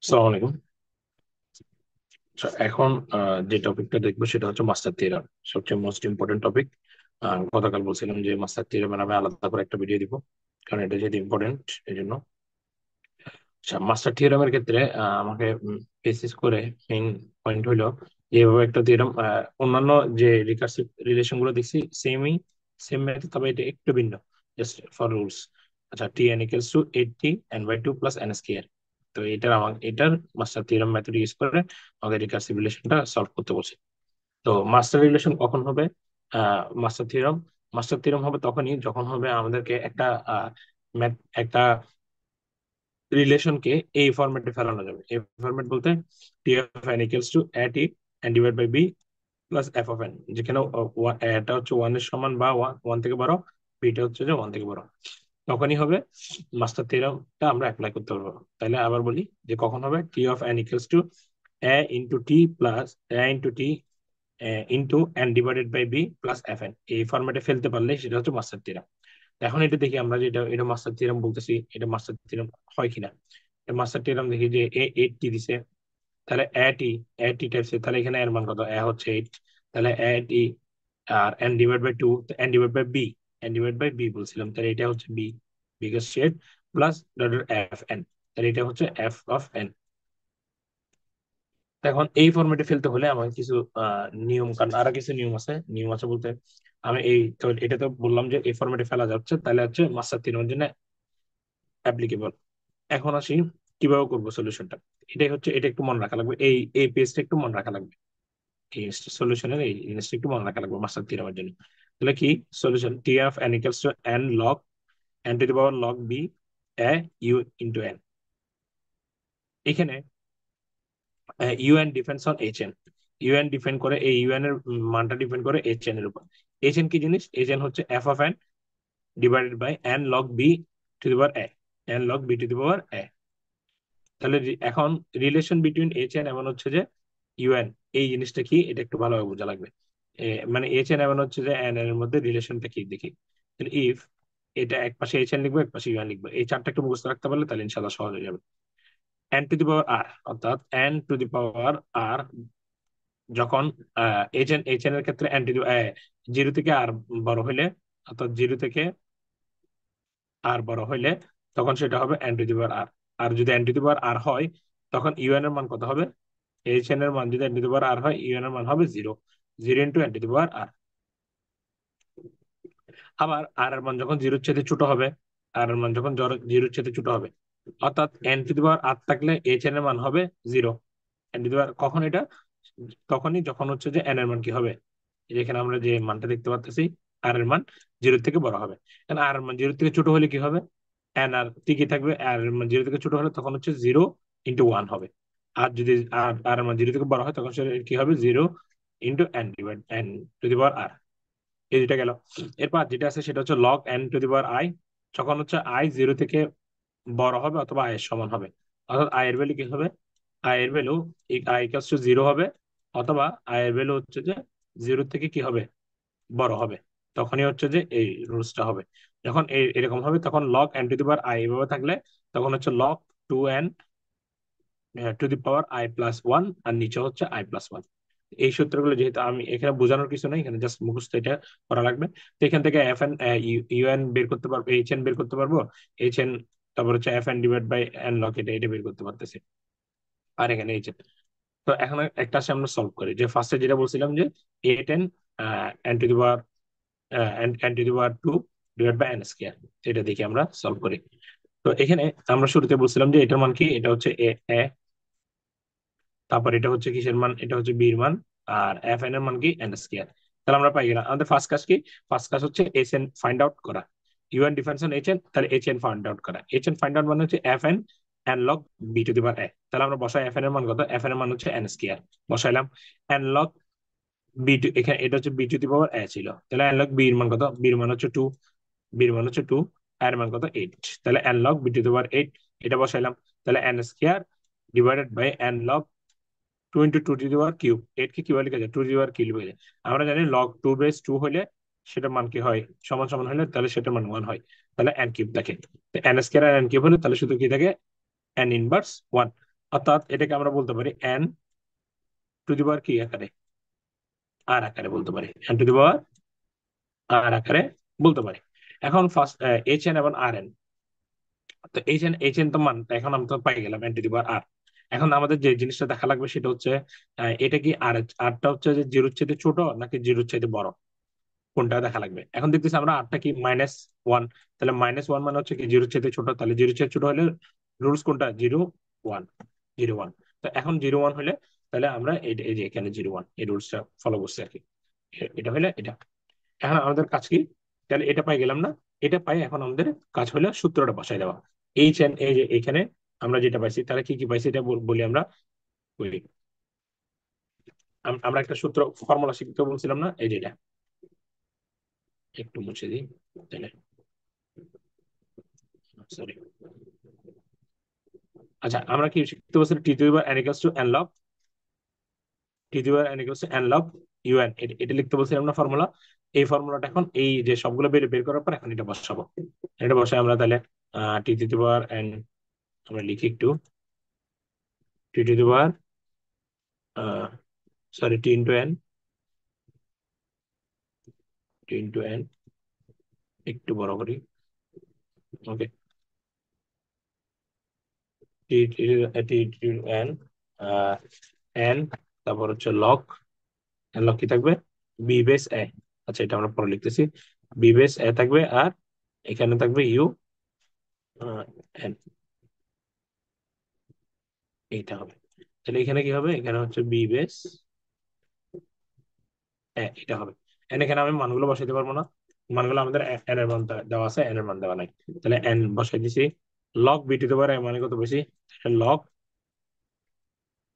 আসসালামু আলাইকুম। এখন যে টপিকটা দেখবো সেটা হচ্ছে মাস্টার থিওরাম, সবচেয়ে মোস্ট ইম্পর্টেন্ট টপিক। গতকাল বলছিলাম যে মাস্টার থিওরামের আমি আলাদা করে একটা ভিডিও দিব, কারণ এটা যেহেতু ইম্পর্টেন্ট এই জন্য। মাস্টার থিওরামের ক্ষেত্রে আমাকে বেসিস করে মেইন পয়েন্ট হইলো যে এভাবে একটা থিওরাম, অন্যান্য যে রিকার্সিভ রিলেশন গুলো দেখছি সেম ম্যাথড, তবে এটা একটু ভিন্ন, জাস্ট ফর রুলস। আচ্ছা, T N equals to 8t n/2 plus N square. তো এটার মাস্টার থিওরাম মেথড ইউজ করে আমাদের রিকার্সিভ রিলেশনটা সলভ করতে বলছে। তো মাস্টার রিলেশন কখন হবে? মাস্টার থিওরাম মাস্টার থিওরাম হবে তখনই যখন হবে আমাদেরকে একটা একটা রিলেশনকে এই ফরম্যাটে ফেলানো যাবে। এই ফরম্যাট বলতে T of N equals to A T N divide by B plus F of N, যেখানে এটা হচ্ছে ওয়ান এর সমান বা ওয়ান থেকে বড়, বিটা হচ্ছে যে ওয়ান থেকে বড়। তখনই হবে মাস্টার থিওরামটা আমরা অ্যাপ্লাই করতে পারবো। তাহলে আবার বলি যে কখন হবে, T of N equals to A into T plus A into T into N divided by B plus F N, এই ফরম্যাটে ফেলতে পারলে সেটা হচ্ছে মাস্টার থিওরাম। এখন এটা দেখি আমরা, যেটা এটা মাস্টার থিওরাম বলতেছি, এটা মাস্টার থিওরাম হয় কিনা। মাস্টার থিওরাম দেখি যে এ 8t দিছে, তাহলে এ টি টাইপস, তাহলে এখানে এর মান কত, এ হচ্ছে 8, তাহলে এ টি আর N divide by 2, N divide by B, N divide by B বলছিলাম, তাহলে এটা হচ্ছে বি বিগেস্ট শেড প্লাস ডটের এফ এন, তাহলে এটা হচ্ছে এফ অফ এন। এখন এই ফরম্যাটে ফেলতে হলে আমাকে কিছু নিয়ম কারণ আরো কিছু নিয়ম আছে বলতে, আমি এই তো এটা তো বললাম যে এই ফরম্যাটে ফেলা যাচ্ছে, তাহলে হচ্ছে মাস্টার থিওরামের জন্য অ্যাপ্লিকেবল। এখন আসি কিভাবে করবো সলিউশনটা। এটাই হচ্ছে, এটা একটু মনে রাখা লাগবে, এই পেজটা একটু মনে রাখা লাগবে, এই সলিউশনের এই জিনিসটা একটু মনে রাখা লাগবে মাস্টার থিওরামের জন্য। তাহলে কি solution, T of N equals to N log N to the power log B A U into N. এখানে UN depends on H N, UN depend করে, এই ইউএন এর মানটা ডিপেন্ড করে এইচ এন এর উপর। এইচ এন কি জিনিস? এইচ এন হচ্ছে F of N divided by N log B to the power A, N log B to the power এ। তাহলে এখন রিলেশন বিটুইন এইচ এন এমন হচ্ছে যে ইউএন, এই জিনিসটা কি এটা একটু ভালোভাবে বোঝা লাগবে। মানে এইচ এন এমন হচ্ছে যে এন এর মধ্যে রিলেশনটা কি দেখি। তাহলে ইফ এটা এক পাশে এইচ এন লিখবো, এক পাশে ইউএন লিখবো, এই চারটা একটু মুখস্থ রাখতে পারলে তাহলে ইনশাল্লাহ সহজ হয়ে যাবে। এন টু দি পাওয়ার আর, অর্থাৎ এন টু দি পাওয়ার আর যখন এইচ এন এর ক্ষেত্রে এন টু দি জিরো থেকে আর বড় হইলে, অর্থাৎ জিরো থেকে আর বড় হইলে তখন সেটা হবে এন টু দি পাওয়ার আর। আর যদি এন টু দি পাওয়ার আর হয় তখন ইউএন এর মান কত হবে? এইচ এন এর মান যদি এন টু দি পাওয়ার আর হয়, ইউএন এর মান হবে zero, zero into N to the power R. আবার আর এর মান যখন জিরোর চেয়ে ছোট হবে, আর এর মান যখন জিরোর চেয়ে ছোট হবে, অর্থাৎ এন টু দি পাওয়ার আর থাকলে এইচ এন এর মান হবে জিরো। এন টু দি পাওয়ার কখন এটা? তখনই যখন হচ্ছে যে এন এর মান কি হবে, এই যে এখানে আমরা যে মানটা দেখতে পাচ্ছি, আর এর মান জিরো থেকে বড় হবে। কারণ আর এর মান জিরো থেকে ছোট হলে কি হবে? এন আর ঠিকই থাকবে, আর এর মান জিরো থেকে ছোট হলে তখন হচ্ছে জিরো ইন্টু ওয়ান হবে। আর যদি আর এর মান জিরো থেকে বড় হয় তখন সেটা কি হবে? Zero into N divide N to the power R. এই দুইটা গেল। এরপর যেটা আছে সেটা হচ্ছে log N to the power I, যখন হচ্ছে আই জিরো থেকে বড় হবে অথবা আই এর সমান হবে। অর্থাৎ আই এর ভ্যালু কি হবে? আই এর value I equals to zero হবে, অথবা আই এর ভ্যালু হচ্ছে যে জিরো থেকে কি হবে? বড় হবে। তখনই হচ্ছে যে এই রুলসটা হবে। যখন এরকম হবে তখন log N to the power I এভাবে থাকলে তখন হচ্ছে log to N to the power I plus one, আর নিচে হচ্ছে আই প্লাস ওয়ান। এই সূত্রগুলো যেহেতু আমি এখানে বোঝানোর কিছু নেই, এখানে জাস্ট মুখস্থ এটা করা লাগবে। তো এখান থেকে এফ এন ইউএন বের করতে পারবো, এইচ এন বের করতে পারবো, এইচ এন তারপর হচ্ছে F N divide by N log, এটা বের করতে পারতেছি। আর এখানে এইচ এন। তো এখন একটা আসে আমরা সলভ করি, যে ফার্স্টে যেটা বলছিলাম যে A ten N to the power N to the power two divide by N square, এটা দেখি আমরা সলভ করি। তো এখানে আমরা শুরুতে বলছিলাম যে এটার মান কি, এটা হচ্ছে এ, তারপর এটা হচ্ছে কিসের মান, এটা হচ্ছে বি এর মান, আর এফ এন এর মান কি এন স্কয়ার। তাহলে আমরা পাই গেলাম আমাদের ফার্স্ট কাজ কি, ফার্স্ট কাজ হচ্ছে এইচ এন ফাইন্ড আউট করা। U n difference on H n, তাহলে এইচ এন ফাইন্ড আউট করা, এইচ এন ফাইন্ড আউট মানে হচ্ছে F n n log B to the power এ। তাহলে আমরা বসাই এফ এন এর মান কত, এফ এন এর মান হচ্ছে এন স্কয়ার, বসাইলাম। এন লগ বি টু, এখানে এটা হচ্ছে বি টু দি পাওয়ার এ ছিল, তাহলে এন লগ বি এর মান কত, বি এর মান হচ্ছে টু, বি এর মান হচ্ছে টু, এর মান কত 8, তাহলে n log B to the power 8, এটা বসাইলাম। তাহলে n square divided by N log two into two to the power cube, eight কে কিভাবে লেখা যায়, two to the power cube লিখা যায়। আমরা জানি লগ টু বেস টু হলে সেটার মান কি হয়, সমান সমান হলে তাহলে সেটার মান 1 হয়। তাহলে এন কিউব থাকে। এন স্কয়ার আর এন কিউব হলে তাহলে শুধু কি থাকে, এন ইনভার্স 1। অর্থাৎ এটাকে আমরা বলতে পারি এন টু দি পাওয়ার কি আকারে, আর আকারে বলতে পারি, এন টু দি পাওয়ার আর আকারে বলতে পারি। এখন ফার্স্ট এইচ এন এবং আর এন। তো এইচ এন তো মান এখন আমি তো পাই গেলাম এন টু দি পাওয়ার আর। এখন আমাদের যে জিনিসটা দেখা লাগবে সেটা হচ্ছে এটা কি আর, আরটা হচ্ছে যে জিরোর চাইতে ছোট নাকি জিরোর চাইতে বড়, কোনটা দেখা লাগবে। এখন দেখতেছি আমরা আটটা কি -1, তাহলে -1 মানে হচ্ছে কি জিরোর চাইতে ছোট, তাহলে জিরোর চাইতে ছোট হলে রুলস কোনটা, 0 1, 0 1। তো এখন 0 1 হলে তাহলে আমরা এই যে এখানে 0 1 এই রুলসটা ফলো করছি আর কি। এটা হলে এটা। এখন আমাদের কাজ কি, তাহলে এটা পাই গেলাম না, এটা পাই। এখন আমাদের কাজ হলো সূত্রটা বসাই দেওয়া। এইচ এন, এই যে এখানে আমরা যেটা পাইছি তাহলে কি কি পাইছি এটা বলি আমরা। বলি আমরা একটা সূত্র ফর্মুলা শিখতে বলছিলাম না, এই যে এটা একটু মুছে দিই তাহলে, সরি। আচ্ছা, আমরা কি শিখতে বলছি, t to the power n equals to n log, t to the power n equals to n log u n, এটা লিখতে বলছিলাম না ফর্মুলা। এই ফর্মুলাটা এখন এই যে সবগুলো বের বের করার পর এখন এটা বসাবো। এটা বসাই আমরা তাহলে টি টু দি পাওয়ার n, আমরা লিখি একটু, t to the power sorry t into n, t into n একটু বড় করি, ওকে। টি টি টি টি n n, তারপর হচ্ছে লগ, লগ কি থাকবে, বি বেস এ। আচ্ছা, এটা আমরা পরে লিখতেছি, বি বেস এ থাকবে, আর এখানে থাকবে ইউ এন, এইটা হবে। তাহলে এখানে কি হবে, এখানে হচ্ছে বি বেস এটা হবে। এখানে আমি মানগুলো বসাইতে পারবো না, মানগুলো আমাদের এন এর মান দেওয়া আছে, এন এর মান দেওয়া নাই। তাহলে এন বসাই দিছি, লগ বি টু দি পাওয়ার মানে কত বেশি, লগ,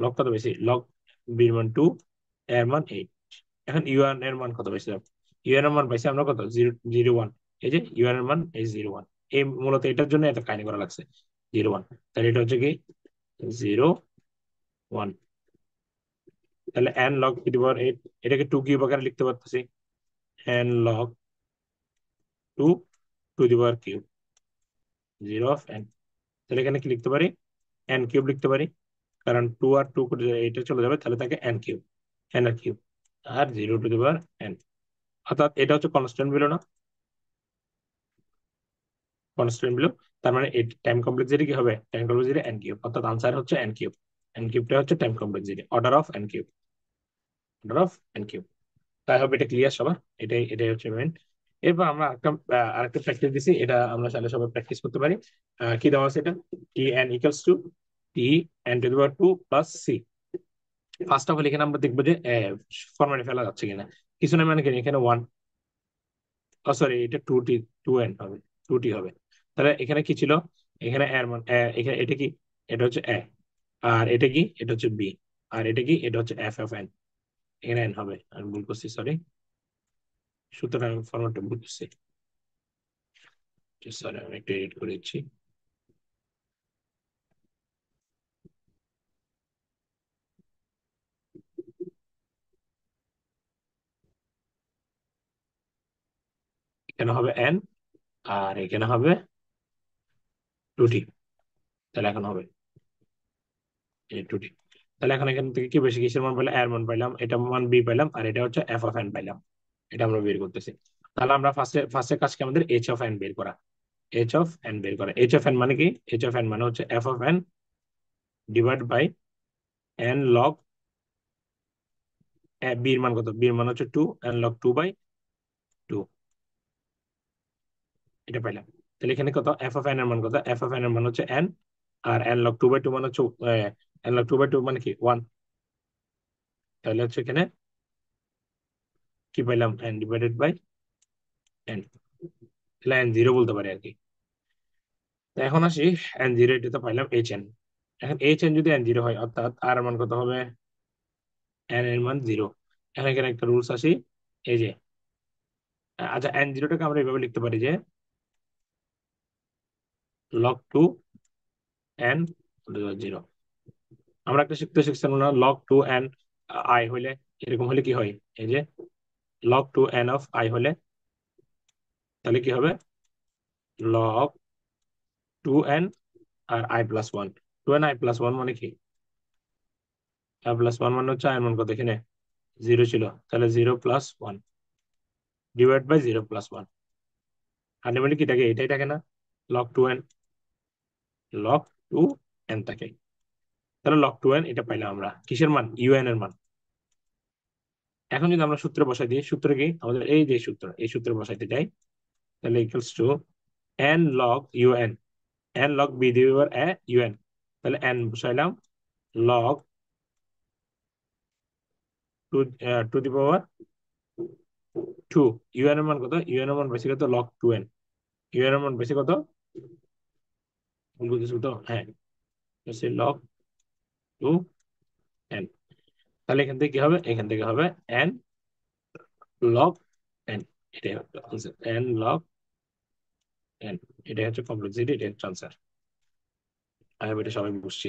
লগ কত বেশি, লগ বি এর মান 2, এর মান 8। এখন ইউএন এর মান কত পাইছিলাম, ইউএন এর মান পাইছি আমরা কত, 0 0 1। এই যে ইউএন এর মান এই 0 1, এই মূলত এটার জন্য এত কাহিনী করা লাগছে, 0 1। তাহলে এটা হচ্ছে কি 0 1। তাহলে n log e to the power 8, এটাকে 2 কিউব আকারে লিখতে পারতেছি, n log 2 to the power cube, 0 of n। তাহলে এখানে কি লিখতে পারি, এন কিউব লিখতে পারি, কারণ 2 আর 2 করে এটা চলে যাবে, তাহলে থাকে এন কিউব, এন আর কিউব, আর 0 টু দি পাওয়ার n। অর্থাৎ এটা হচ্ছে কনস্ট্যান্ট বেরো না, কনস্ট্যান্ট বেরো। তার মানে টাইম কমপ্লেক্সিটি কি হবে, টাইম কমপ্লেক্সিটি এন কিউব, অর্থাৎ আনসার হচ্ছে এন কিউব। এন কিউবটা হচ্ছে time complexity, order of N cube, order of N cube. তাই হবে এটা ক্লিয়ার সবার, এটাই হচ্ছে মেন। এরপর আমরা আরেকটা প্র্যাকটিস দিছি, এটা আমরা চাইলে সবাই প্র্যাকটিস করতে পারি। কি দেওয়া আছে এটা, T N equals to T N to the power 2 plus C. First of all এখানে আমরা দেখবো যে ফরম্যাটে ফেলা যাচ্ছে কিনা, কিছু না মানে কি এখানে 1, সরি এটা 2 টি, 2n হবে, 2 টি হবে। তাহলে এখানে কি ছিল, এখানে এর মান এখানে এটা কি, এটা হচ্ছে এ, আর এটা কি, এটা হচ্ছে বি, আর এটা কি, এটা হচ্ছে এফ অফ এন। এখানে এন হবে, আমি ভুল করছি, সরি, সুতরাং আমি ফরম্যাটটা ভুল করছি, সরি আমি একটু এডিট করে দিচ্ছি। এখানে হবে এন, আর এখানে হবে 2 টি। তাহলে এখন হবে এই 2 টি। তাহলে এখন এখান থেকে কি বেশি, কিসের মান পেলাম, এর মান পাইলাম, এটা মান বি পাইলাম, আর এটা হচ্ছে এফ অফ এন পাইলাম। এটা আমরা বের করতেছি। তাহলে আমরা ফার্স্টে কাজ কি আমাদের এইচ অফ এন বের করা, এইচ অফ এন বের করা। এইচ অফ এন মানে কি, এইচ অফ এন মানে হচ্ছে F of N divide by N log, বির মান কত, বির মান হচ্ছে 2, এন লগ 2/2, এটা পাইলাম। তাহলে এখানে কত, এফ অফ এন এর মান কত, এফ অফ এন এর মান হচ্ছে এন, আর এন লগ 2/2 মানে হচ্ছে এন লগ 2/2 মানে কি 1। তাহলে হচ্ছে এখানে কি পাইলাম, এন ডিভাইডেড বাই এন, তাহলে এন 0 বলতে পারি আর কি। তো এখন আসি এন 0, এটা তো পাইলাম এইচ এন। এখন এইচ এন যদি এন 0 হয়, অর্থাৎ আর এর মান কত হবে, এন এর মান 0। এখন এখানে একটা রুলস আসি, এই যে আচ্ছা এন 0টাকে আমরা এইভাবে লিখতে পারি যে লগ 2 এন 0। আমরা একটা শিখছিলাম না, লগ 2 এন আই হইলে এরকম হলে কি হয়, এই যে লগ 2 এন অফ আই হলে তাহলে কি হবে? লগ 2n আর i+1। 2n i+1 মানে কি? i+1 মানে হচ্ছে i এর মান কত এখানে? 0 ছিল, তাহলে 0+1 ডিভাইড বাই 0+1। আলটিমেটলি কি থাকে? এটাই থাকে না, log 2n। log 2n থাকে। তাহলে log 2n এটা পাইলাম আমরা কিসের মান? un এর মান। এখন যদি আমরা সূত্রে বসাই দিই, সূত্র কি আমাদের? এই যে সূত্র, এই সূত্রে বসাইতে যাই, তাহলে equals to n log un, n log b divide A un। তাহলে n বসাইলাম, log two the power 2। un এর মান কত? un এর মান বেশি কত? log 2n। un এর মান বেশি কত? ভুল বলতেছি তো? হ্যাঁ, log 2n। তাহলে এখান থেকে কি হবে? এখান থেকে হবে n log n। এটাই হচ্ছে আনসার, n log n। এটাই হচ্ছে কমপ্লেক্সিটি, এটাই হচ্ছে আনসার। আমি এটা সবাই বুঝছি।